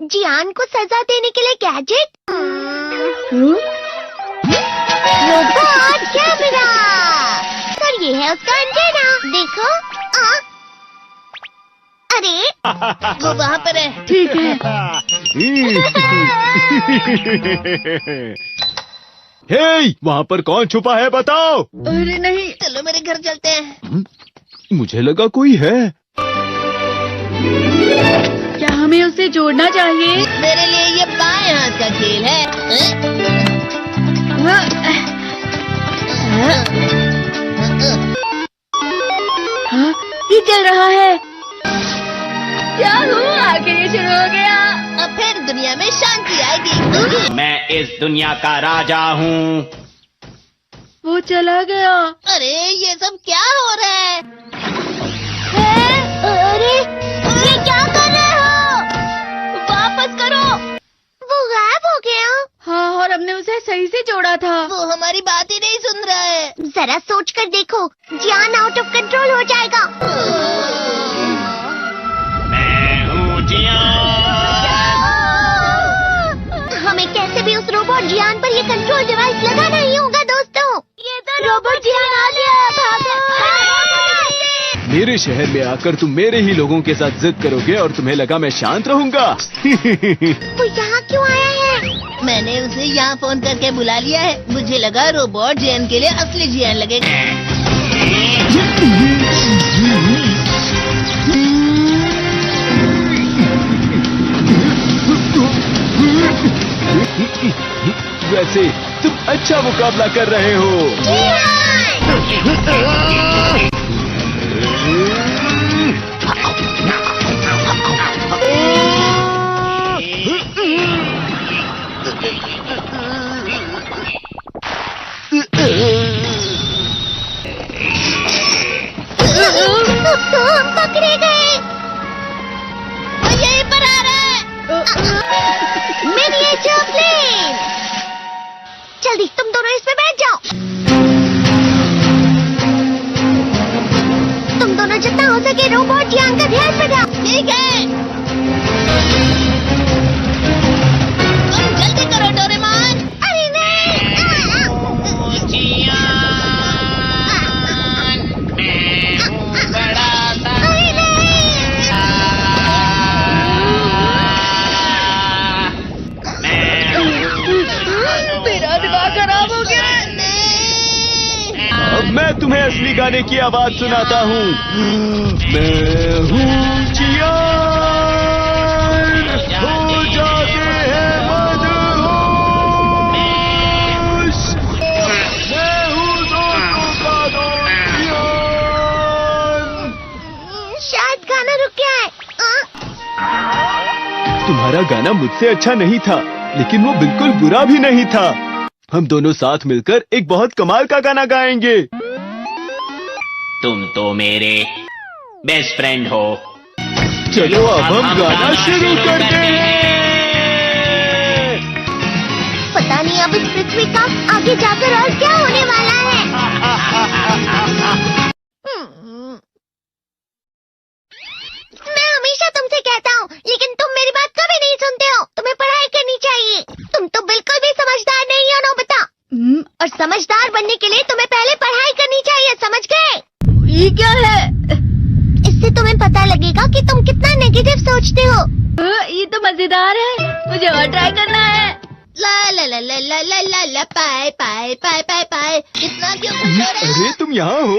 जियान को सजा देने के लिए गैजेट। Robot camera. और ये है उसका एंटेना। देखो। अरे वो वहाँ पर है। ठीक है। हे, वहाँ पर कौन छुपा है बताओ। अरे नहीं। चलो मेरे घर चलते हैं। मुझे लगा कोई है। क्या हमें उसे जोड़ना चाहिए? मेरे लिए ये बाएं हाथ का खेल है। हाँ, ये चल रहा है। क्या हुआ? आखिर ये शुरू हो गया। अब फिर दुनिया में शांति आएगी। मैं इस दुनिया का राजा हूँ। वो चला गया। अरे ये सब क्या हो रहा है? अरे ये क्या कर रहे हो? वापस करो। वो गायब हो गया। हाँ, और हमने उसे सही से जोड़ा था। वो हमारी बात ही नहीं सुन रहा है। जरा सोच कर देखो, जियान आउट ऑफ कंट्रोल हो जाएगा। मैं हूँ हमें कैसे भी उस रोबोट जियान पर ये कंट्रोल डिवाइस लगाना ही होगा दोस्तों। ये तो रोबोट जियान आ गया। मेरे शहर में आकर तुम मेरे ही लोगों के साथ जिद करोगे और तुम्हें लगा मैं शांत रहूंगा। वो यहाँ क्यों आया है? मैंने उसे यहाँ फोन करके बुला लिया है। मुझे लगा रोबोट जियान के लिए असली जियान लगेगा। वैसे तुम अच्छा मुकाबला कर रहे हो। तो हम पकड़े गए। वो यहीं पर आ रहा है। Miniature plane. जल्दी तुम दोनों इसमें बैठ जाओ। तुम दोनों जितना हो सके रोबोट जियान का ध्यान रखो। ठीक है। तुम जल्दी करो डोरेमोन। अरे नहीं। मेरा दिमाग खराब हो गया। अब मैं तुम्हें असली गाने की आवाज सुनाता हूँ। मैं हूँ जियान, हो जाते हैं मदहोश। मैं हूँ दोस्तों का दोस्त जियान। शायद गाना रुक गया है। तुम्हारा गाना मुझसे अच्छा नहीं था, लेकिन वो बिल्कुल बुरा भी नहीं था। हम दोनों साथ मिलकर एक बहुत कमाल का गाना गाएंगे। तुम तो मेरे बेस्ट फ्रेंड हो। चलो अब हम गाना शुरू करते हैं। पता नहीं अब इस पृथ्वी का आगे जाकर और क्या होने वाला है। मैं हमेशा तुमसे कहता हूँ, लेकिन तुम मेरी बात कभी नहीं सुनते हो। तुम्हें पढ़ाई करनी चाहिए। तुम तो बिल्कुल भी समझदार नहीं हो नोबिता। और समझदार बनने के लिए तुम्हें पहले पढ़ाई करनी चाहिए, समझ गए? ये क्या है? इससे तुम्हें पता लगेगा कि तुम कितना नेगेटिव सोचते हो। ये तो मजेदार है। मुझे और ट्राई करना है। ला ला ला ला ला ला ला ला पाए पाए पाए पाए पाए। इतना क्यों खुश हो रहे हो? अरे तुम यहाँ हो?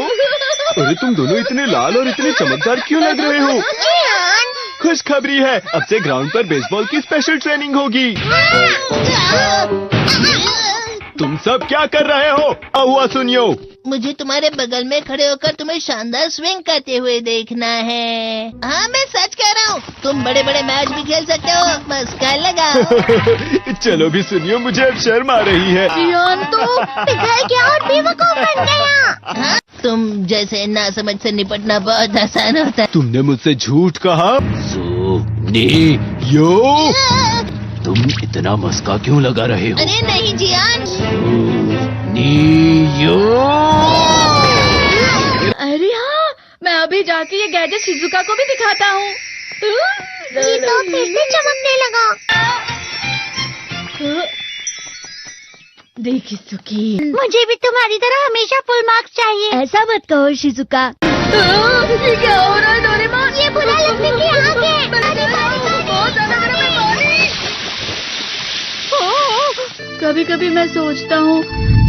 अरे तुम दोनों इतने लाल और इतने चमकदार क्यों लग रहे हो? जियान। खुशखबरी है, अब से ग्राउंड पर बेसबॉल की स्पेशल ट्रेनिंग होगी। तुम सब क्या कर रहे हो? हुआ सुनियो। मुझे तुम्हारे बगल में खड़े होकर तुम्हें शानदार स्विंग करते हुए देखना है। हाँ मैं सच कह रहा हूँ। तुम बड़े बड़े मैच भी खेल सकते हो। मस्का लगाओ। चलो भी सुनियो, मुझे अब शर्म आ रही है। जियान तो पिघल गया और बेवकूफ बन गया। हाँ? तुम जैसे नासमझ से निपटना बहुत आसान होता है। तुमने मुझसे झूठ कहा। सुनियो, तुम इतना मस्का क्यों लगा रहे हो? अरे नहीं जियान। सुनियो। अरे हाँ, मैं अभी जाके ये गैजेट शिजुका को भी दिखाता हूँ। ये तो फिर से चमकने लगा। देखी सुखी, मुझे भी तुम्हारी तरह हमेशा फुल मार्क्स चाहिए। ऐसा मत कहो शिजुका। ये क्या हो रहा है डोरेमोन? ये बुरा लगने की आग है। बहुत ज्यादा गर्म है पानी। कभी कभी मैं सोचता हूँ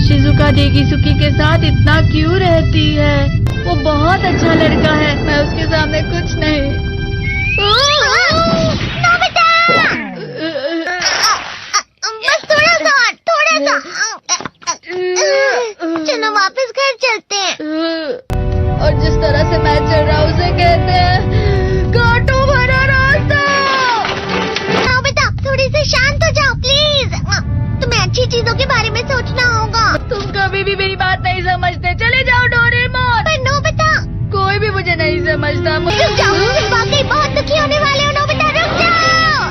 शिजुका डेकिसुकी के साथ इतना क्यों रहती है। वो बहुत अच्छा लड़का है, मैं उसके सामने कुछ नहीं। नोबिता! बस थोड़ा सा। चलो वापस घर चलते हैं। और जिस तरह से मैं चल रहा हूँ उसे कहते हैं कांटों भरा रास्ता। नोबिता, थोड़ी सी शांत हो जाओ प्लीज। तुम्हें अच्छी चीजों के बारे में सोचना होगा। तुम कभी भी मेरी बात नहीं समझते। चले जाओ डोरेमोन। पर नोबिता, कोई भी मुझे नहीं समझता। रुक जाओ, तुम वाकई बहुत दुखी होने वाले हो। नोबिता रुक जाओ।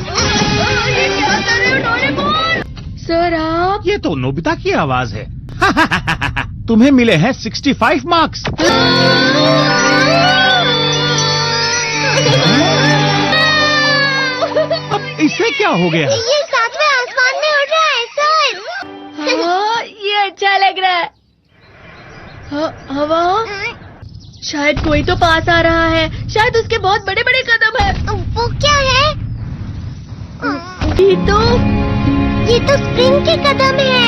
ये क्या कर रहे हो डोरेमोन? सर आप? ये तो नोबिता की आवाज है। तुम्हें मिले हैं 65 मार्क्स। अब इसे क्या हो गया? ये सातवें आसमान में उड़ रहा है सर। हाँ, ये अच्छा लग रहा है। हवा? शायद कोई तो पास आ रहा है। शायद उसके बहुत बड़े बड़े कदम है। वो क्या है? ये तो स्प्रिंग के कदम है।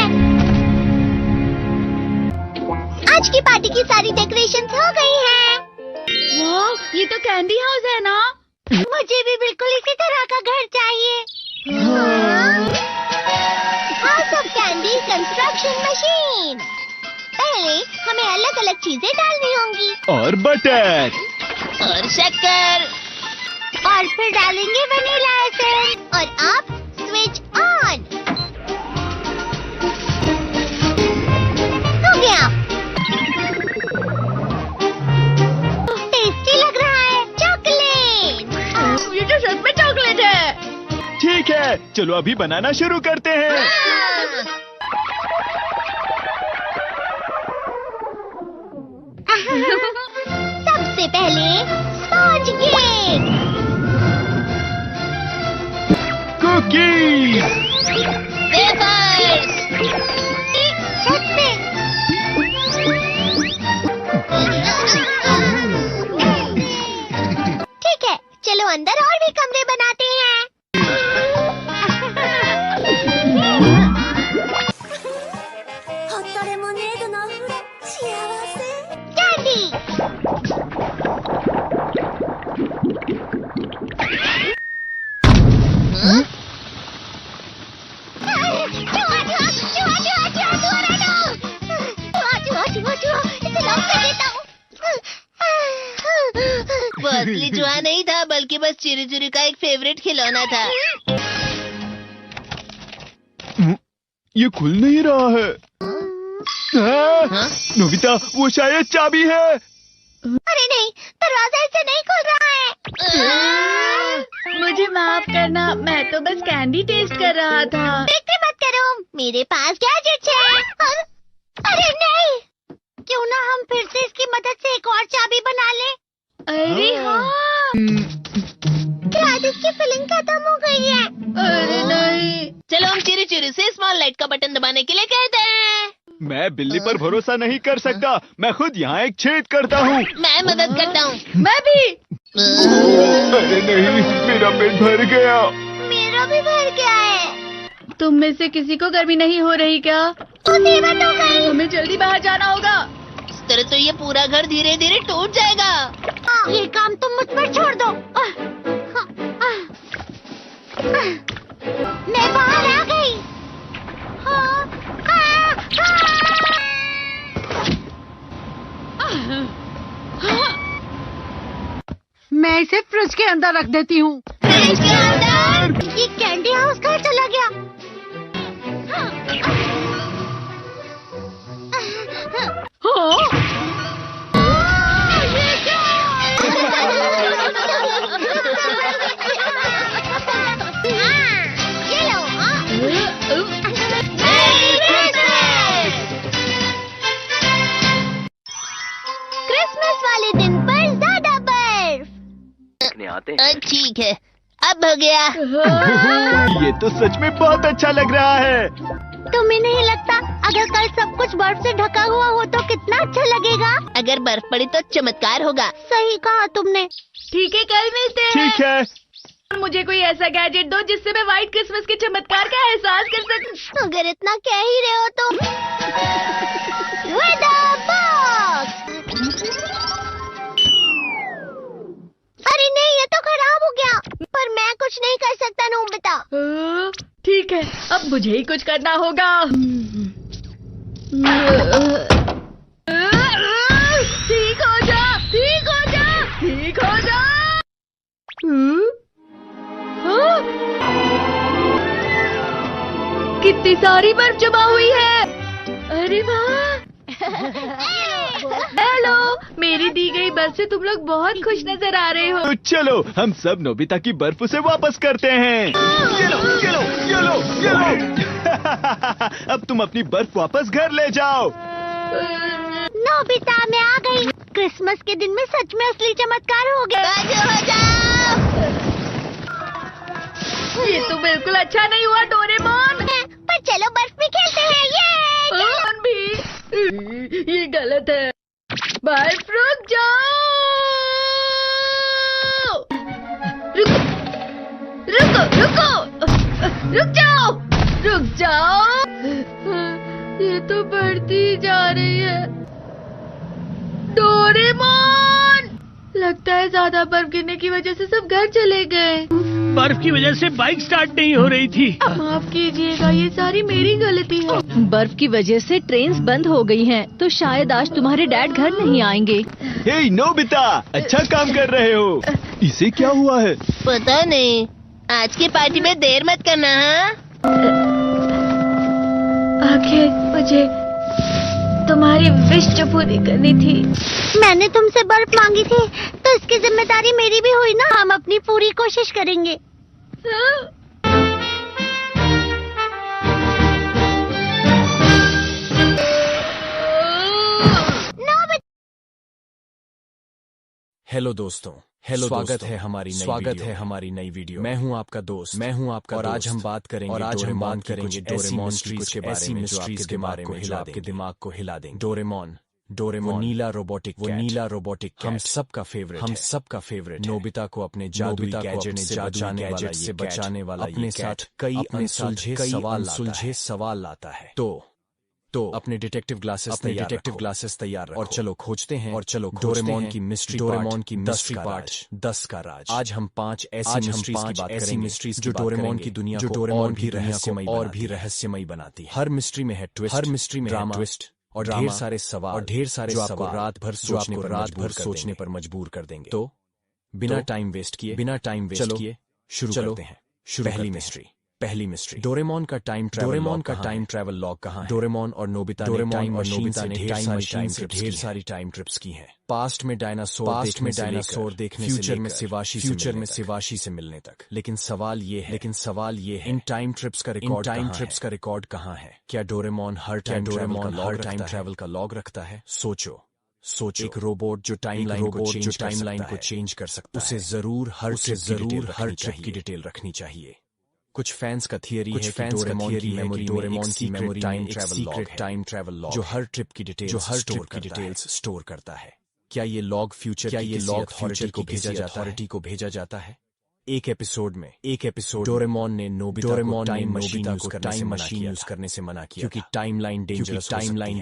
आज की पार्टी की सारी डेकोरेशंस हो गई हैं। वाह, ये तो कैंडी हाउस है ना? मुझे भी बिल्कुल इसी तरह का घर चाहिए। House of candy construction machine. पहले हमें अलग अलग चीजें डालनी होंगी। और बटर और शक्कर। और फिर डालेंगे वनीला एसेंस। और अब स्विच ऑन। हो गया। टेस्टी लग रहा है। चॉकलेट। ये तो सच में चॉकलेट है। ठीक है, चलो अभी बनाना शुरू करते हैं। सबसे पहले स्पॉन्ज केक, कुकीज, वेफर्स, छत पे। ठीक है, चलो अंदर और भी कमरे बनाते हैं। कैंडी। वो असली चूहा नहीं था, बल्कि बस चिरी चिरी का एक फेवरेट खिलौना था। ये खुल नहीं रहा है। नोबिता, वो शायद चाबी है। अरे नहीं, दरवाजा ऐसे नहीं खुल रहा है। मुझे माफ करना, मैं तो बस कैंडी टेस्ट कर रहा था। फिक्र मत करो, मेरे पास गैजेट्स है। अरे नहीं, क्यों ना हम फिर से इसकी मदद से एक और चाबी बना लें। अरे हाँ। शायद इसकी फिलिंग खत्म हो गई है। अरे नहीं। चलो हम चिरी चिरी से स्मॉल लाइट का बटन दबाने के लिए कहते हैं। मैं बिल्ली पर भरोसा नहीं कर सकता। मैं खुद यहाँ एक छेद करता हूँ। मैं मदद करता हूँ। मैं भी। अरे नहीं, मेरा पेट भर गया। मेरा भी भर गया है। तुम में से किसी को गर्मी नहीं हो रही क्या? मुसीबत हो गई। हमें जल्दी बाहर जाना होगा। इस तरह तो ये पूरा घर धीरे धीरे टूट जाएगा। ये काम तुम मुझ पर छोड़ दो। मैं बाहर आ गई। मैं इसे फ्रिज के अंदर रख देती हूँ। फ्रिज के अंदर? ये कैंडी हाउस कहाँ चला गया? ये क्या? ये लो। क्रिसमस वाले दिन पर ज्यादा बर्फ। ठीक है, अब हो गया। ये तो सच में बहुत अच्छा लग रहा है। तुम्हें नहीं लगता अगर कल सब कुछ बर्फ से ढका हुआ हो तो कितना अच्छा लगेगा? अगर बर्फ पड़ी तो चमत्कार होगा। सही कहा तुमने। ठीक है, कल मिलते हैं। ठीक है। मुझे कोई ऐसा गैजेट दो जिससे मैं व्हाइट क्रिसमस के चमत्कार का एहसास कर सकूं। अगर इतना कह ही रहे हो तो Weather box! अरे नहीं, ये तो खराब हो गया। पर मैं कुछ नहीं कर सकता नोबिता। ठीक है, अब मुझे ही कुछ करना होगा। ठीक हो जा, ठीक हो जा, ठीक हो जा। कितनी सारी बर्फ जमा हुई है। अरे वाह। हेलो, मेरी दी गई बर्फ से तुम लोग बहुत खुश नजर आ रहे हो। तो चलो हम सब नोबिता की बर्फ उसे वापस करते हैं। ये लो, ये लो, ये लो, ये लो। अब तुम अपनी बर्फ वापस घर ले जाओ। नोबिता, मैं आ गई। क्रिसमस के दिन में सच में असली चमत्कार हो गया। बाजू हो जाओ। ये तो बिल्कुल अच्छा नहीं हुआ डोरेमोन। पर चलो बर्फ में खेलते हैं। ये डोरेमोन भी। ये गलत है। बर्फ रुक जाओ। रुको, रुको, रुको, रुक जाओ, रुक जाओ। ये तो बढ़ती ही जा रही है। डोरेमोन, लगता है ज्यादा बर्फ गिरने की वजह से सब घर चले गए। बर्फ की वजह से बाइक स्टार्ट नहीं हो रही थी। माफ कीजिएगा, ये सारी मेरी गलती है। बर्फ की वजह से ट्रेन्स बंद हो गई हैं, तो शायद आज तुम्हारे डैड घर नहीं आएंगे। हे नोबिता, अच्छा काम कर रहे हो। इसे क्या हुआ है? पता नहीं। आज की पार्टी में देर मत करना। हाँ, आखिर मुझे तुम्हारी विश जो पूरी करनी थी। मैंने तुमसे बर्फ मांगी थी, तो इसकी जिम्मेदारी मेरी भी हुई ना। हम अपनी पूरी कोशिश करेंगे। हेलो दोस्तों, स्वागत है हमारी नई वीडियो। मैं हूं आपका दोस्त, और आज हम बात करेंगे डोरेमोन के बारे में जो आपके दिमाग को हिला देंगे। डोरेमोन नीला रोबोटिक हम सबका फेवरेट नोबिता को अपने जादुई गैजेट से बचाने वाला अपने साथ कई सुलझे सवाल लाता है। तो अपने डिटेक्टिव ग्लासेस तैयार रखो। और चलो खोजते हैं डोरेमोन की मिस्ट्री पार्ट 10 का राज। आज हम 5 ऐसी मिस्ट्रीज जो डोरेमोन की दुनिया को और भी रहस्यमय बनाती है। हर मिस्ट्री में है ट्विस्ट और ढेर सारे सवाल जो आपको रात भर सोचने पर मजबूर कर देंगे। तो बिना टाइम वेस्ट किए शुरू करते हैं। पहली मिस्ट्री डोरेमोन का टाइम ट्रैवल लॉग कहाँ है? डोरेमोन और नोबिता ने ढेर सारी टाइम ट्रिप्स की हैं। पास्ट में डायनासोर देखने फ्यूचर में सिवाशी से मिलने तक। लेकिन सवाल ये है इन टाइम ट्रिप्स का रिकॉर्ड कहाँ है? क्या डोरेमोन हर टाइम ट्रैवल का लॉग रखता है? सोचो एक रोबोट जो टाइमलाइन को चेंज कर सकता है, उसे जरूर हर ट्रिप की डिटेल रखनी चाहिए। कुछ फैंस का थियरी है कि डोरेमोन की मेमोरी टाइम ट्रैवल लॉग जो हर ट्रिप की डिटेल्स स्टोर करता है। क्या ये लॉग फ्यूचर अथॉरिटी को भेजा जाता है? एक एपिसोड डोरेमोन ने नोबिता को टाइम मशीन यूज करने से मना किया क्योंकि टाइमलाइन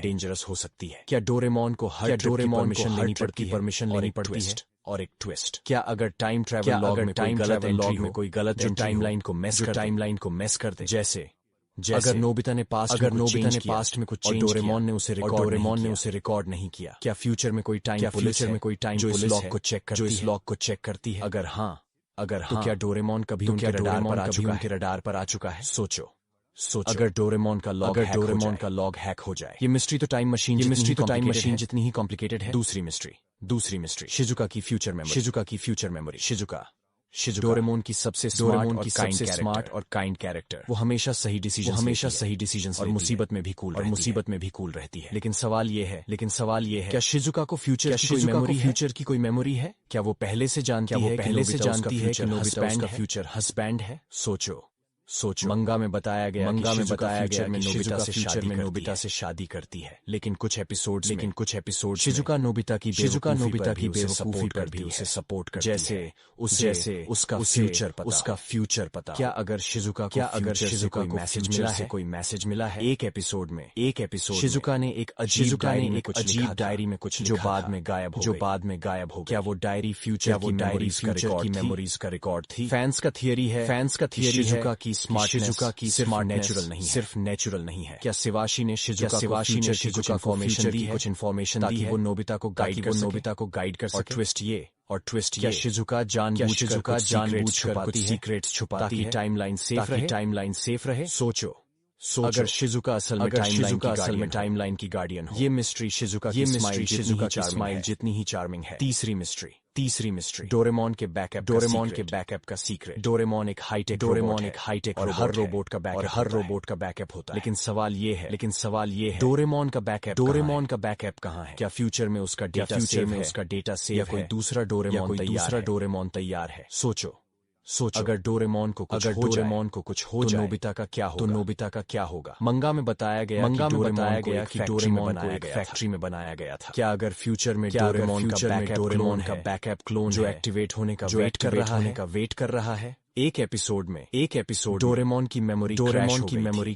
डेंजरस हो सकती है। क्या डोरेमोन को हर परमिशन लेनी पड़ती है? और एक ट्विस्ट, क्या अगर टाइम ट्रैवल लॉग में कोई गलत जो टाइमलाइन को मेस कर दे, जैसे अगर नोबिता ने पास्ट में कुछ चेंज डोरेमोन ने उसे रिकॉर्ड नहीं किया, क्या फ्यूचर में कोई टाइम पुलिस जो इस लॉग को चेक करती है? अगर हाँ, तो क्या डोरेमोन कभी उनके रडार पर आ चुका है? सोचो अगर डोरेमोन का लॉग हैक हो जाए। ये मिस्ट्री तो टाइम मशीन जितनी ही कॉम्प्लिकेटेड है। दूसरी मिस्ट्री शिजुका की फ्यूचर मेमोरी। शिजुका डोरेमोन की सबसे स्मार्ट और काइंड कैरेक्टर। वो हमेशा सही डिसीजन और मुसीबत में भी कूल रहती है। लेकिन सवाल ये है क्या शिजुका को फ्यूचर की कोई मेमोरी है? क्या वो पहले से जानती है कि नोबिता उसका फ्यूचर हस्बैंड है? सोचो, मंगा में बताया गया कि नोबिता से शादी करती है, लेकिन कुछ एपिसोड शिजुका नोबिता की बेवकूफी पर भी उसे सपोर्ट करती है, जैसे उसका फ्यूचर पता। क्या अगर शिजुका को कोई मैसेज मिला है? एक एपिसोड में शिजुका ने एक अजीब डायरी में कुछ जो बाद में गायब हो। क्या वो डायरी फ्यूचर की मेमोरीज का रिकॉर्ड थी? फैंस का थियरी है शिजुका की स्मार्टनेस सिर्फ नेचुरल नहीं है। क्या शिवाशी ने शिजुका को कुछ इन्फॉर्मेशन दी है वो नोबिता को गाइड कर सके? ट्विस्ट ये शिजुका जानबूझकर कुछ सीक्रेट्स छुपाती है ताकि टाइमलाइन सेफ रहे। सोचो, अगर शिजुका असल में टाइमलाइन की गार्डियन हो। ये मिस्ट्री शिजुका की स्माइल जितनी ही चार्मिंग है। तीसरी मिस्ट्री डोरेमोन के बैकअप का सीक्रेट। डोरेमोन एक हाईटेक और हर रोबोट का बैकअप होता है। लेकिन सवाल ये है डोरेमोन का बैकअप कहाँ है? क्या फ्यूचर में उसका डेटा सेव या कोई दूसरा डोरेमोन तैयार है? सोचो, अगर डोरेमोन को कुछ हो जाए, नोबिता का क्या होगा? मंगा में बताया गया कि डोरेमोन को एक फैक्ट्री में बनाया गया था। क्या अगर फ्यूचर में डोरेमोन का बैकअप क्लोन जो एक्टिवेट होने का वेट कर रहा है? एक एपिसोड में डोरेमोन की मेमोरी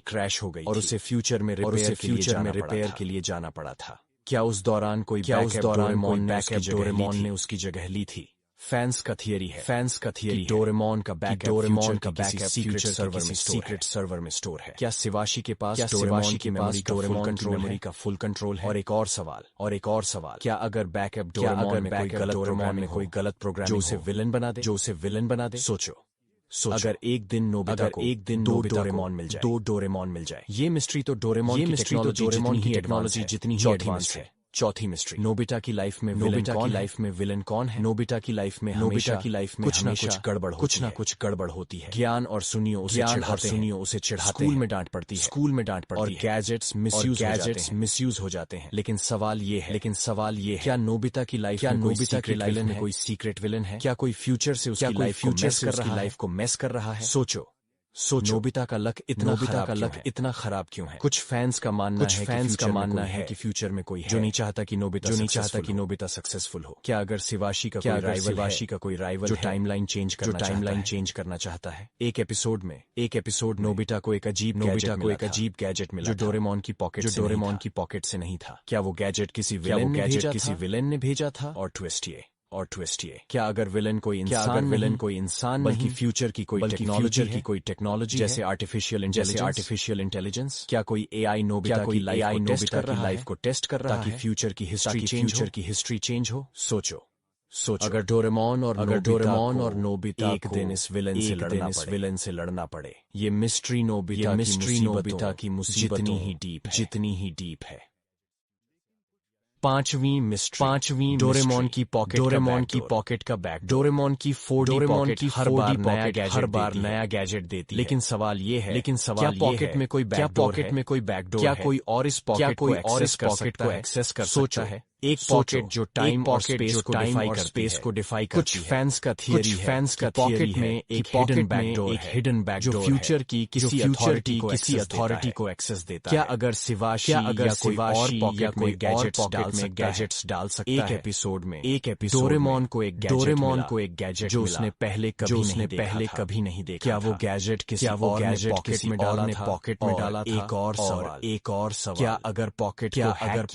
क्रैश हो गई और उसे फ्यूचर में रिपेयर के लिए जाना पड़ा था। क्या उस दौरान कोई डोरेमोन ने उसकी जगह ली थी? फैंस का थियरी है डोरेमोन का बैकअप सीक्रेट सर्वर में स्टोर है। क्या शिवाशी के पास डोरेमोन का फुल कंट्रोल है? और एक और सवाल, क्या अगर बैकअप डोरेमोन में कोई गलत प्रोग्राम जो उसे विलन बना दे? सोचो, अगर एक दिन नोबिता को दो डोरेमोन मिल जाए। ये मिस्ट्री तो डोरेमोन की टेक्नोलॉजी जितनी ही एडवांस है। चौथी मिस्ट्री, नोबिता की लाइफ में विलन कौन है? नोबिता की लाइफ में कुछ ना कुछ गड़बड़ होती है। ज्ञान और सुनियो उसे चिढ़ाते स्कूल में डांट पड़ती है और गैजेट्स मिसयूज हो जाते हैं। लेकिन सवाल ये है क्या नोबिता की लाइफ में कोई सीक्रेट विलन है? क्या कोई फ्यूचर से उसकी लाइफ को मेस कर रहा है? सोचो, नोबिता का लक इतना खराब क्यों है? कुछ फैंस का मानना है कि फ्यूचर में कोई है जो नहीं चाहता कि नोबिता सक्सेसफुल हो। क्या अगर शिवाशी का कोई राइवल जो टाइमलाइन चेंज करना चाहता है? एक एपिसोड नोबिता को एक अजीब गैजेट मिला जो डोरेमोन की पॉकेट से नहीं था। क्या वो गैजेट किसी विलेन ने भेजा था? और ट्विस्ट ये, क्या अगर विलन कोई इंसान बल्कि फ्यूचर की कोई टेक्नोलॉजी जैसे आर्टिफिशियल इंटेलिजेंस? क्या कोई एआई नोबिता की लाइफ को टेस्ट कर रहा है ताकि फ्यूचर की हिस्ट्री चेंज हो? सोचो, अगर डोरेमोन और नोबिता एक दिन इस विलन से लड़ना पड़े। ये मिस्ट्री नोबिता की मुसीबतों जितनी ही डीप है। पांचवीं मिस्ट्री डोरेमोन की पॉकेट का बैक। डोरेमोन की 4D पॉकेट हर बार नया गैजेट देती है। लेकिन सवाल ये है क्या पॉकेट में कोई बैकडोर क्या कोई और इस पॉकेट को एक्सेस कर सकता है? एक पॉकेट जो टाइम और स्पेस को डिफाई करती है। कुछ फैंस का थियरी में एक हिडन बैकडोर जो फ्यूचर की किसी अथॉरिटी को एक्सेस देता है। क्या अगर शिवाशी कोई और पॉकेट में गैजेट्स डाल सकता है? एक एपिसोड में डोरेमोन को एक गैजेट जो उसने पहले कभी नहीं देखा। क्या वो गैजेट किसी पॉकेट में डाला था? एक और सवाल, क्या अगर पॉकेट को हैक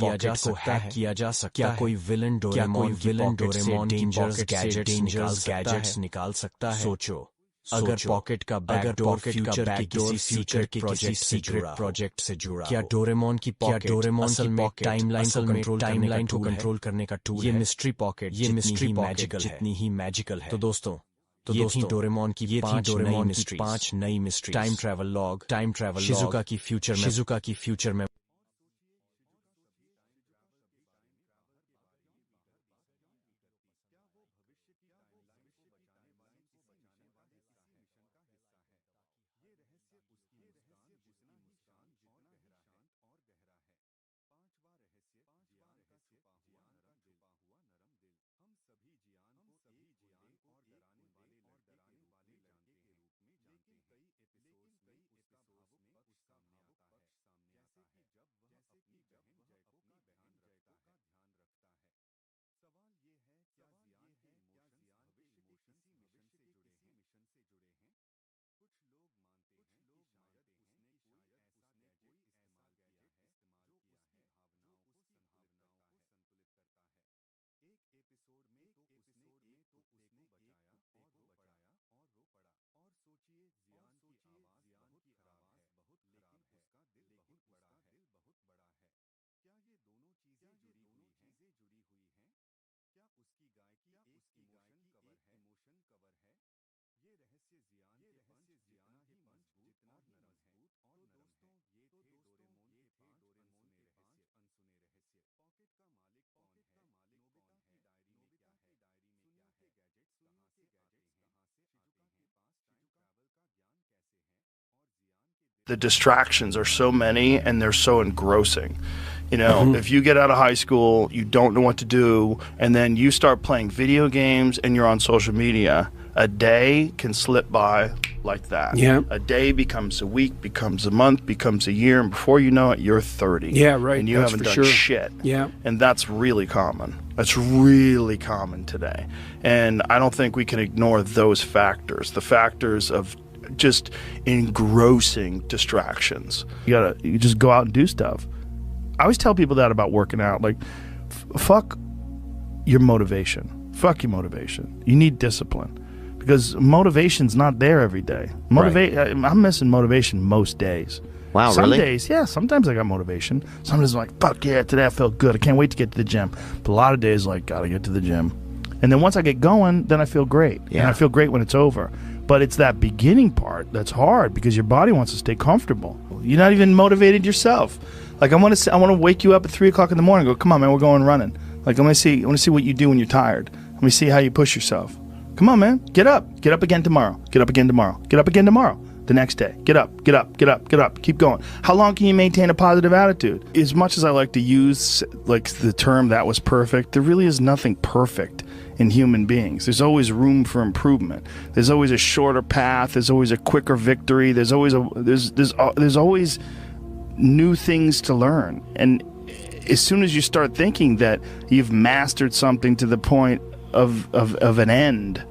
किया जा सकता क्या कोई विलन डोरेमोन डेंजरस गैजेट्स निकाल सकता है? सोचो, अगर पॉकेट का बैकडोर फ्यूचर के किसी सीक्रेट प्रोजेक्ट से जुड़ा, क्या डोरेमोन की पॉकेट असल में टाइमलाइन को कंट्रोल करने का टूल है? ये मिस्ट्री पॉकेट जितनी ही मैजिकल है। तो दोस्तों ये थी डोरेमोन की 5 नई mystery. Time travel log Shizuka की फ्यूचर में The distractions are so many and they're so engrossing. You know, if you get out of high school, you don't know what to do, and then you start playing video games and you're on social media, a day can slip by like that. Yeah. A day becomes a week, becomes a month, becomes a year, and before you know it, you're 30. Yeah, right. And you That's haven't for done sure. shit. Yeah. And that's really common. That's really common today. And I don't think we can ignore those factors, the factors of just engrossing distractions. You just go out and do stuff. I always tell people that about working out. Like, fuck your motivation. Fuck your motivation. You need discipline. Because motivation's not there every day. I'm missing motivation most days. Wow, Some really? days, yeah, sometimes I got motivation. Sometimes I'm like, fuck yeah, today I felt good. I can't wait to get to the gym. But a lot of days, like, gotta get to the gym. And then once I get going, then I feel great. Yeah. And I feel great when it's over. But it's that beginning part that's hard because your body wants to stay comfortable. You're not even motivated yourself. Like, I want to wake you up at 3 o'clock in the morning and go, come on, man, we're going running. Like, I want to see what you do when you're tired. Let me see how you push yourself. Come on, man, get up. Get up again tomorrow. Get up again tomorrow. Get up again tomorrow. The next day. Get up, get up, get up, get up. Keep going. How long can you maintain a positive attitude? As much as I like to use, like, the term that was perfect, there really is nothing perfect in human beings. There's always room for improvement. There's always a shorter path. There's always a quicker victory. There's always there's always new things to learn. And as soon as you start thinking that you've mastered something to the point of an end,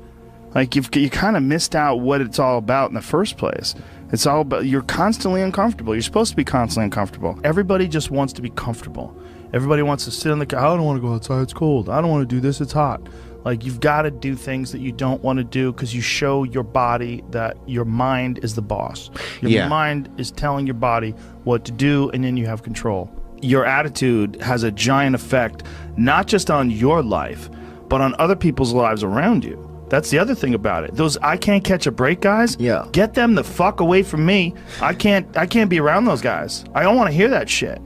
like, you kind of missed out what it's all about in the first place. It's all about, you're constantly uncomfortable. You're supposed to be constantly uncomfortable. Everybody just wants to be comfortable. Everybody wants to sit on the couch. I don't want to go outside. It's cold. I don't want to do this. It's hot. Like, you've got to do things that you don't want to do because you show your body that your mind is the boss. Your mind is telling your body what to do, and then you have control. Your attitude has a giant effect, not just on your life, but on other people's lives around you. That's the other thing about it. Those I can't catch a break guys, get them the fuck away from me. I can't be around those guys. I don't want to hear that shit.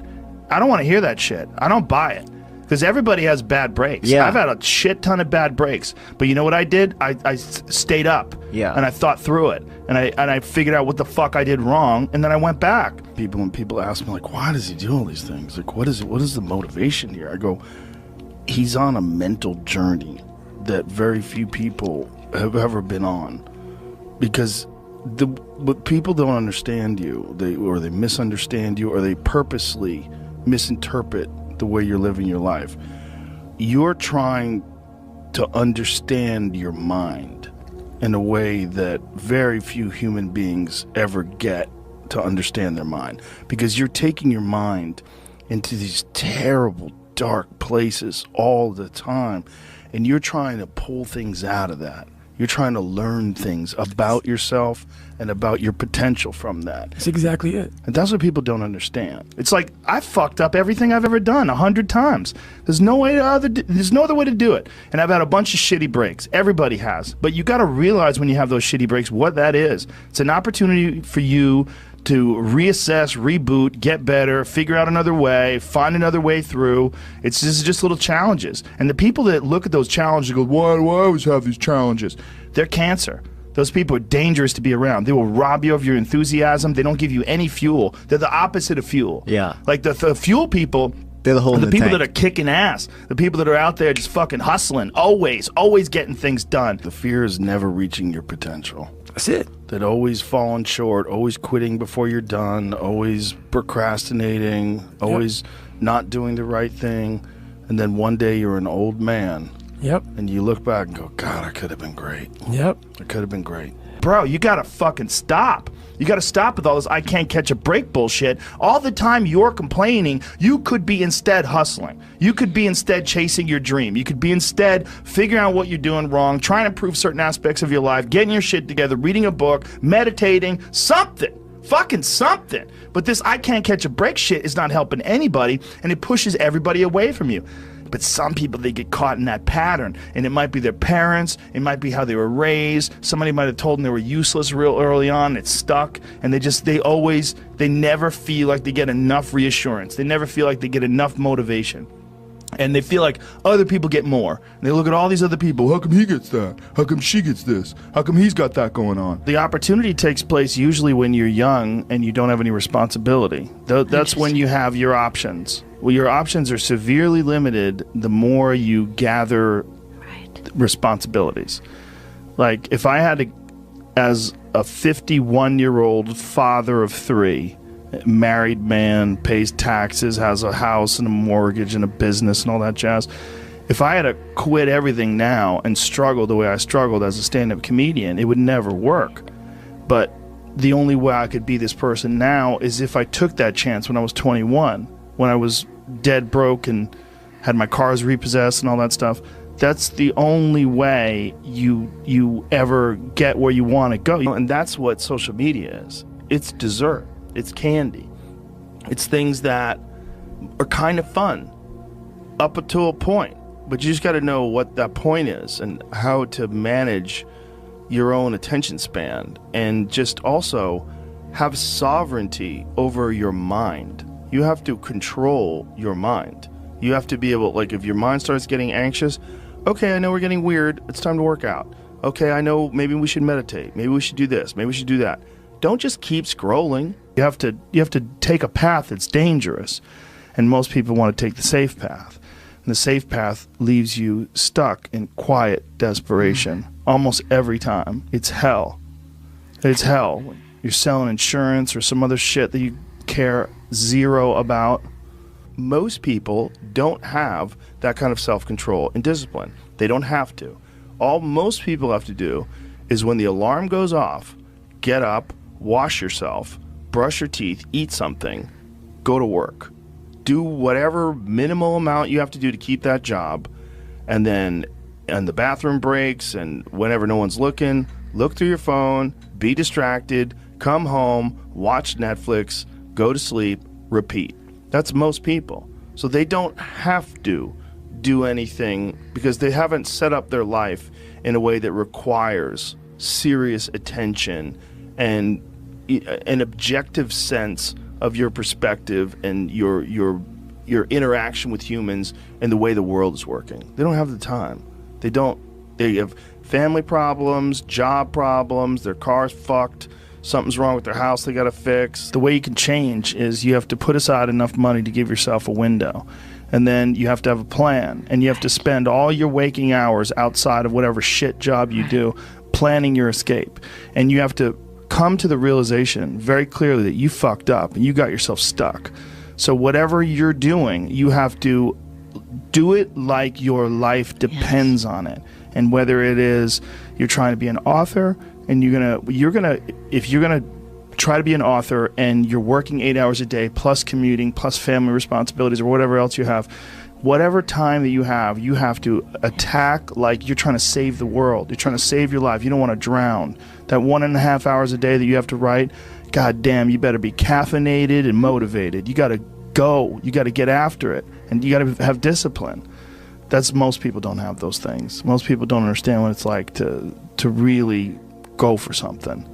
I don't want to hear that shit. I don't buy it. Because everybody has bad breaks. Yeah. I've had a shit ton of bad breaks. But you know what I did? I stayed up. Yeah. And I thought through it. And I figured out what the fuck I did wrong. And then I went back. When people ask me, like, why does he do all these things? Like, what is the motivation here? I go, he's on a mental journey that very few people have ever been on. Because but people don't understand you. They misunderstand you, or they purposely misinterpret the way you're living your life. You're trying to understand your mind in a way that very few human beings ever get to understand their mind, because you're taking your mind into these terrible, dark places all the time, and you're trying to pull things out of that. You're trying to learn things about yourself and about your potential from that. That's exactly it. And that's what people don't understand. It's like, I fucked up everything I've ever done 100 times. There's no other way to do it. And I've had a bunch of shitty breaks. Everybody has. But you got to realize when you have those shitty breaks what that is. It's an opportunity for you to reassess, reboot, get better, figure out another way, find another way through. It's just little challenges. And the people that look at those challenges and go, why do I always have these challenges? They're cancer. Those people are dangerous to be around. They will rob you of your enthusiasm. They don't give you any fuel. They're the opposite of fuel. Yeah. Like the fuel people, they're the hole in the people tank. that are kicking ass. The people that are out there just fucking hustling, always getting things done. The fear is never reaching your potential. That's it. That always falling short, always quitting before you're done, always procrastinating, always not doing the right thing. And then one day you're an old man. Yep. And you look back and go, God, I could have been great. Yep. I could have been great. Bro, you gotta fucking stop. You gotta stop with all this I can't catch a break bullshit. All the time you're complaining, you could be instead hustling. You could be instead chasing your dream. You could be instead figuring out what you're doing wrong, trying to improve certain aspects of your life, getting your shit together, reading a book, meditating, something. Fucking something. But this I can't catch a break shit is not helping anybody, and it pushes everybody away from you. But some people, they get caught in that pattern, and it might be their parents, it might be how they were raised, somebody might have told them they were useless real early on, it's stuck, and they never feel like they get enough reassurance, they never feel like they get enough motivation, and they feel like other people get more, and they look at all these other people, how come he gets that, how come she gets this, how come he's got that going on? The opportunity takes place usually when you're young and you don't have any responsibility. That's when you have your options. Well, your options are severely limited the more you gather responsibilities. Like, if I had to, as a 51-year-old father of 3, married man, pays taxes, has a house and a mortgage and a business and all that jazz, if I had to quit everything now and struggle the way I struggled as a stand-up comedian, it would never work. But the only way I could be this person now is if I took that chance when I was 21, when I was dead broke and had my cars repossessed and all that stuff. That's the only way you ever get where you want to go. And that's what social media is. It's dessert. It's candy. It's things that are kind of fun up to a point. But you just got to know what that point is and how to manage your own attention span, and just also have sovereignty over your mind. You have to control your mind. You have to be able, like, if your mind starts getting anxious, okay, I know we're getting weird, it's time to work out. Okay, I know maybe we should meditate, maybe we should do this, maybe we should do that. Don't just keep scrolling. You have to take a path that's dangerous, and most people want to take the safe path. And the safe path leaves you stuck in quiet desperation almost every time. It's hell. It's hell. You're selling insurance or some other shit that you care zero about. Most people don't have that kind of self-control and discipline. They don't have to. All most people have to do is, when the alarm goes off, get up, wash yourself, brush your teeth, eat something, go to work. Do whatever minimal amount you have to do to keep that job, and then on the bathroom breaks and whenever no one's looking, look through your phone, be distracted, come home, watch Netflix, go to sleep, repeat. That's most people. So they don't have to do anything because they haven't set up their life in a way that requires serious attention and an objective sense of your perspective and your interaction with humans and the way the world is working. They don't have the time. They have family problems, job problems, their car's fucked, something's wrong with their house they gotta fix. The way you can change is you have to put aside enough money to give yourself a window. And then you have to have a plan, and you have to spend all your waking hours outside of whatever shit job you do planning your escape. And you have to come to the realization very clearly that you fucked up and you got yourself stuck. So whatever you're doing, you have to do it like your life depends on it. And whether it is you're trying to be an author and if you're gonna try to be an author and you're working 8 hours a day plus commuting plus family responsibilities or whatever else you have, whatever time that you have to attack like you're trying to save the world. You're trying to save your life. You don't want to drown. That 1.5 hours a day that you have to write, god damn, you better be caffeinated and motivated. You got to go. You got to get after it. And you got to have discipline. Most people don't have those things. Most people don't understand what it's like to really go for something.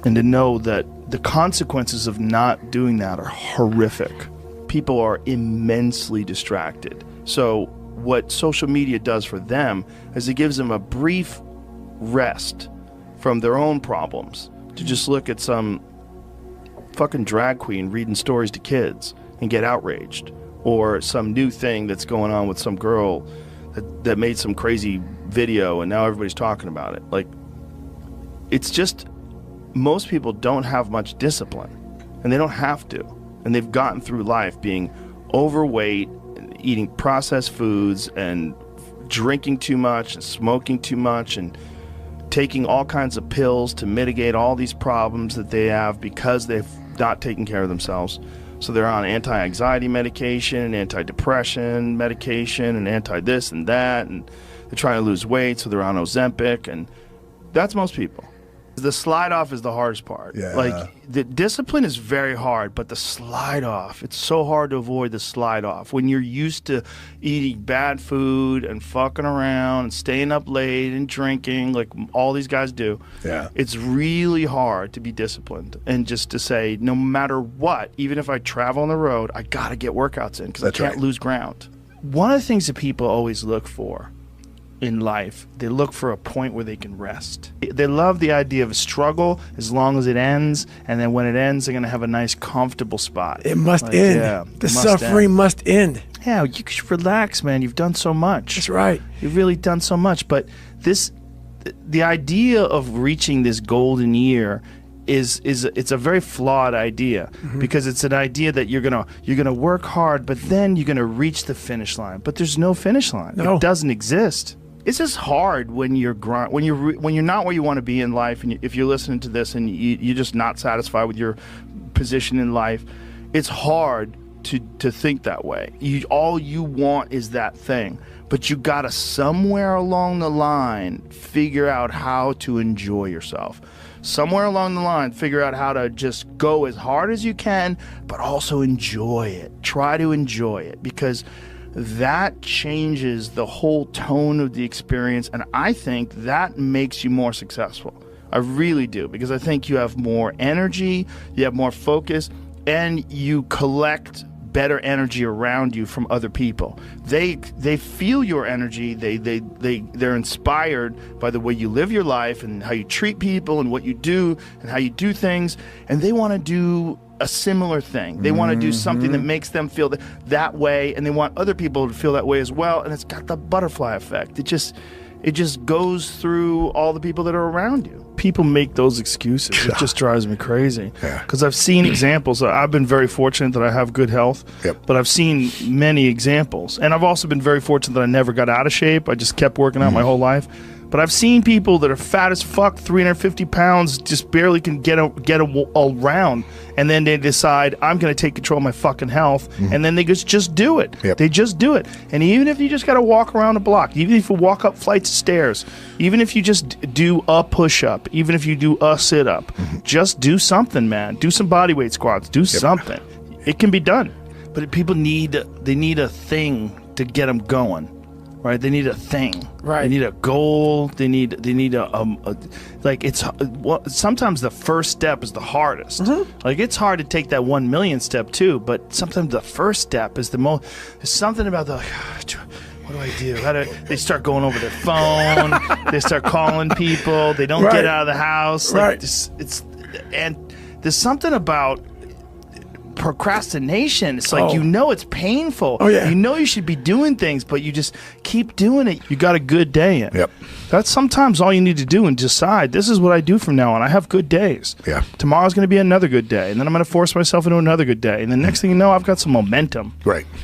And to know that the consequences of not doing that are horrific. People are immensely distracted. So what social media does for them is it gives them a brief rest from their own problems to just look at some fucking drag queen reading stories to kids and get outraged, or some new thing that's going on with some girl that made some crazy video and now everybody's talking about it. Like, it's just most people don't have much discipline, and they don't have to. And they've gotten through life being overweight, eating processed foods, and drinking too much, and smoking too much, and taking all kinds of pills to mitigate all these problems that they have because they've not taken care of themselves. So they're on anti-anxiety medication and anti-depression medication and anti-this and that, and they're trying to lose weight, so they're on Ozempic, and that's most people. The slide off is the hardest part. Yeah. Like, the discipline is very hard, but the slide off, it's so hard to avoid the slide off. When you're used to eating bad food and fucking around and staying up late and drinking like all these guys do, it's really hard to be disciplined and just to say, no matter what, even if I travel on the road, I got to get workouts in because I can't lose ground. One of the things that people always look for in life, they look for a point where they can rest. They love the idea of a struggle as long as it ends, and then when it ends, they're going to have a nice, comfortable spot. It must end. Yeah, the suffering must end. Yeah, you should relax, man. You've done so much. That's right. You've really done so much. But the idea of reaching this golden year it's a very flawed idea, because it's an idea that you're gonna work hard, but then you're gonna reach the finish line. But there's no finish line. No. It doesn't exist. It's just hard when you're not where you want to be in life, and if you're listening to this and you're just not satisfied with your position in life. It's hard to think that way. All you want is that thing, but you gotta somewhere along the line figure out how to enjoy yourself. Somewhere along the line, figure out how to just go as hard as you can, but also enjoy it. Try to enjoy it, because that changes the whole tone of the experience, and I think that makes you more successful. I really do, because I think you have more energy, you have more focus, and you collect better energy around you from other people. They feel your energy. They're inspired by the way you live your life and how you treat people and what you do and how you do things, and they want to do a similar thing. They want to do something that makes them feel that way, and they want other people to feel that way as well, and it's got the butterfly effect. It just goes through all the people that are around you. People make those excuses. It just drives me crazy. Because I've seen examples. I've been very fortunate that I have good health, but I've seen many examples. And I've also been very fortunate that I never got out of shape. I just kept working out my whole life. But I've seen people that are fat as fuck, 350 pounds, just barely can get around, and then they decide, I'm going to take control of my fucking health, and then they just do it. They just do it. And even if you just got to walk around a block, even if you walk up flights of stairs, even if you just do a push-up, even if you do a sit-up, just do something, man. Do some bodyweight squats. Do something. It can be done. But people need a thing to get them going. Right, they need a thing. Right, they need a goal. They need a like sometimes the first step is the hardest. Like, it's hard to take that 1 million step too, but sometimes the first step is the most. There's something about the. What do I do? They start going over their phone. They start calling people. They don't get out of the house. Like, and there's something about procrastination. It's like, it's painful. You know you should be doing things, but you just keep doing it. You got a good day in. That's sometimes all you need to do, and decide, this is what I do from now on. I have good days. Tomorrow's going to be another good day, and then I'm going to force myself into another good day, and the next thing you know, I've got some momentum.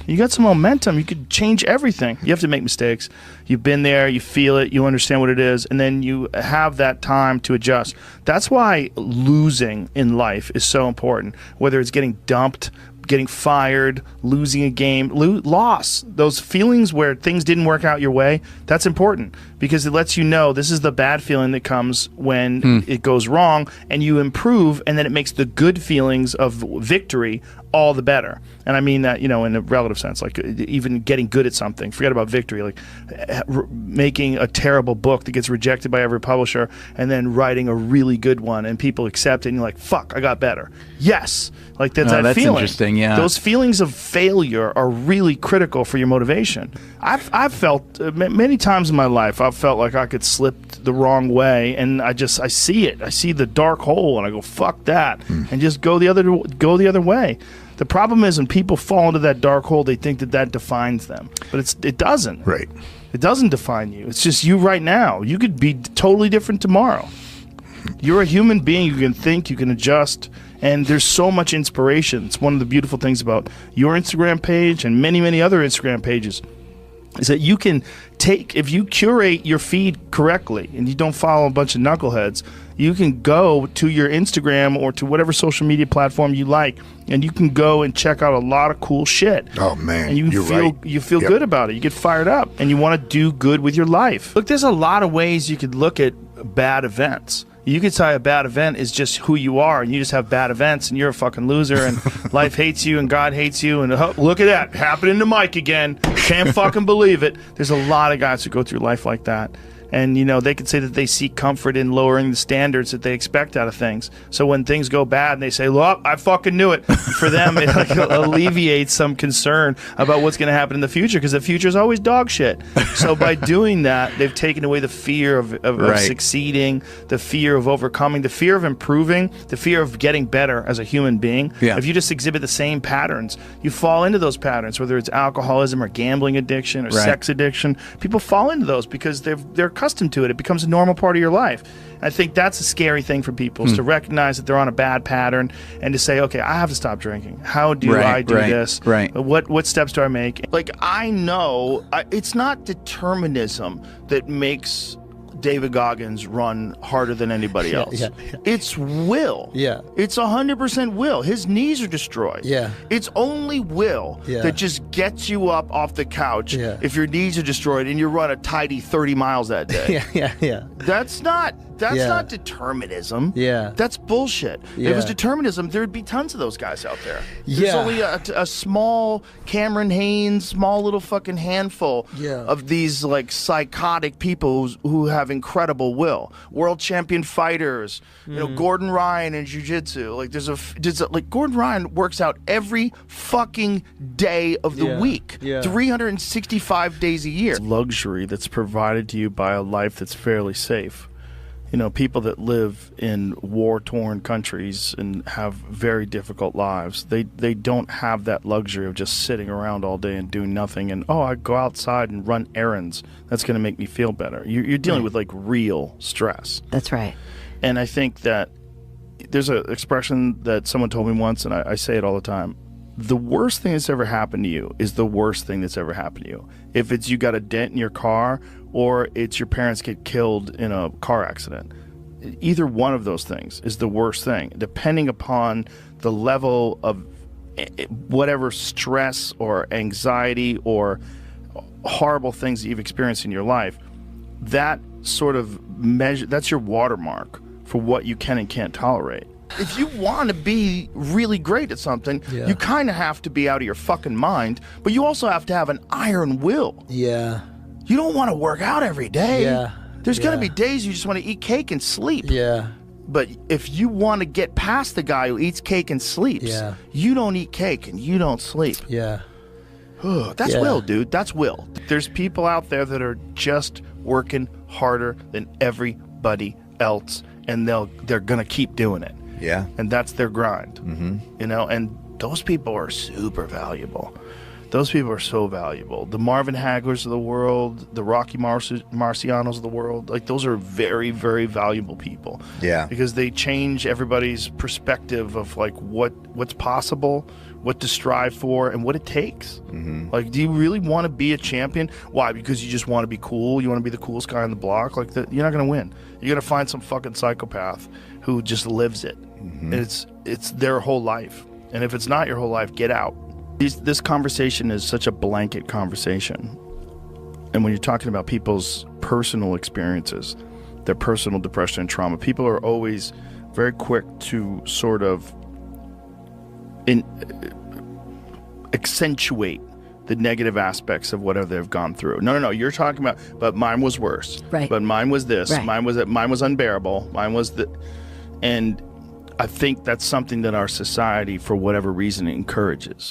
You got some momentum. You could change everything. You have to make mistakes. You've been there. You feel it. You understand what it is, and then you have that time to adjust. That's why losing in life is so important, whether it's getting dumped, getting fired, losing a game, loss. Those feelings where things didn't work out your way, that's important, because it lets you know this is the bad feeling that comes when it goes wrong, and you improve, and then it makes the good feelings of victory all the better. And I mean that, in a relative sense, like even getting good at something. Forget about victory, like making a terrible book that gets rejected by every publisher, and then writing a really good one and people accept it, and you're like, fuck, I got better. Yes. Like that's feeling. Interesting, yeah. Those feelings of failure are really critical for your motivation. I've felt many times in my life, I've felt like I could slip the wrong way, and I see it. I see the dark hole, and I go, fuck that, and just go the other way. The problem is, when people fall into that dark hole, they think that defines them, but it doesn't. It doesn't define you. It's just you right now. You could be totally different tomorrow. You're a human being. You can think, you can adjust, and there's so much inspiration. It's one of the beautiful things about your Instagram page and many, many other Instagram pages is that you can take, if you curate your feed correctly and you don't follow a bunch of knuckleheads, you can go to your Instagram or to whatever social media platform you like, and you can go and check out a lot of cool shit. Oh man, and you feel Yep. good about it. You get fired up, and you want to do good with your life. Look, there's a lot of ways you could look at bad events. You could say a bad event is just who you are, and you just have bad events, and you're a fucking loser, and life hates you, and God hates you, and look at that, happening to Mike again. Can't fucking believe it. There's a lot of guys who go through life like that. And, you know, they could say that they seek comfort in lowering the standards that they expect out of things. So when things go bad and they say, well, I fucking knew it. For them, it like alleviates some concern about what's going to happen in the future, because the future is always dog shit. So by doing that, they've taken away the fear of succeeding, the fear of overcoming, the fear of improving, the fear of getting better as a human being. Yeah. If you just exhibit the same patterns, you fall into those patterns, whether it's alcoholism or gambling addiction or sex addiction. People fall into those because they're accustomed to it. It becomes a normal part of your life. I think that's a scary thing for people, is to recognize that they're on a bad pattern and to say, okay, I have to stop drinking. How do I do this? What steps do I make? Like, I know it's not determinism that makes David Goggins run harder than anybody else. It's will. It's 100% will. His knees are destroyed. It's only will that just gets you up off the couch if your knees are destroyed and you run a tidy 30 miles that day. That's not determinism. That's bullshit. If it was determinism, there'd be tons of those guys out there. There's only a small Cameron Haynes, small little fucking handful of these like psychotic people who have incredible will. World champion fighters, you know, Gordon Ryan in jiu-jitsu. Like like Gordon Ryan works out every fucking day of the week. 365 days a year. Luxury that's provided to you by a life that's fairly safe. You know, people that live in war-torn countries and have very difficult lives, they don't have that luxury of just sitting around all day and doing nothing and, oh, I go outside and run errands. That's going to make me feel better. You're dealing with, like, real stress. That's right. And I think that there's an expression that someone told me once, and I say it all the time. The worst thing that's ever happened to you is the worst thing that's ever happened to you. If it's you got a dent in your car or it's your parents get killed in a car accident, either one of those things is the worst thing, depending upon the level of whatever stress or anxiety or horrible things that you've experienced in your life. That sort of measure, that's your watermark for what you can and can't tolerate. If you want to be really great at something, you kind of have to be out of your fucking mind, but you also have to have an iron will. You don't want to work out every day. There's going to be days you just want to eat cake and sleep. But if you want to get past the guy who eats cake and sleeps, you don't eat cake and you don't sleep. That's will, dude. That's will. There's people out there that are just working harder than everybody else, and they're going to keep doing it. And that's their grind. You know, and those people are super valuable. Those people are so valuable. The Marvin Haglers of the world, the Rocky Marcianos of the world, like those are very, very valuable people. Because they change everybody's perspective of like what's possible, what to strive for, and what it takes. Like, do you really want to be a champion? Why? Because you just want to be cool? You want to be the coolest guy on the block? Like, you're not going to win. You're going to find some fucking psychopath who just lives it. And it's their whole life. And if it's not your whole life, get out. This conversation is such a blanket conversation. And when you're talking about people's personal experiences, their personal depression and trauma, people are always very quick to sort of accentuate the negative aspects of whatever they've gone through. No, you're talking about, but mine was worse. But mine was this. Mine was unbearable. Mine was the... And I think that's something that our society, for whatever reason, encourages.